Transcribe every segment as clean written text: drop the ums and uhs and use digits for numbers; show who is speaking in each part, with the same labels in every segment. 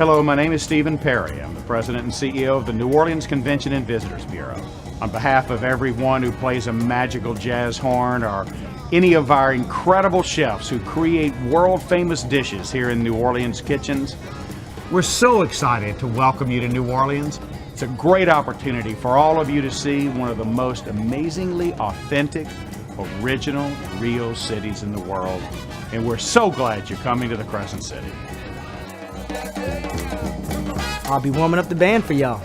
Speaker 1: Hello, my name is Stephen Perry. I'm the President and CEO of the New Orleans Convention and Visitors Bureau. On behalf of everyone who plays a magical jazz horn or any of our incredible chefs who create world-famous dishes here in New Orleans kitchens, we're so excited to welcome you to New Orleans. It's a great opportunity for all of you to see one of the most amazingly authentic, original, real cities in the world. And we're so glad you're coming to the Crescent City.
Speaker 2: I'll be warming up the band for y'all.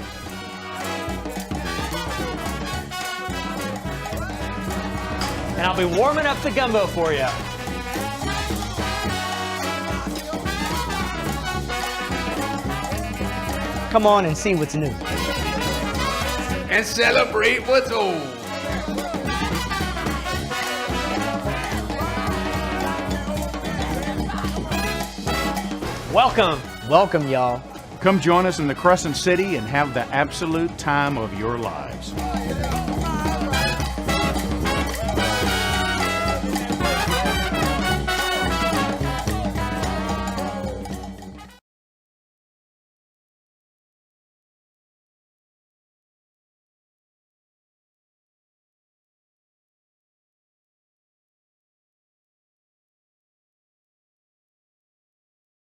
Speaker 3: And I'll be warming up the gumbo for you.
Speaker 2: Come on and see what's new.
Speaker 4: And celebrate what's old.
Speaker 3: Welcome.
Speaker 2: Welcome, y'all.
Speaker 1: Come join us in the Crescent City and have the absolute time of your lives.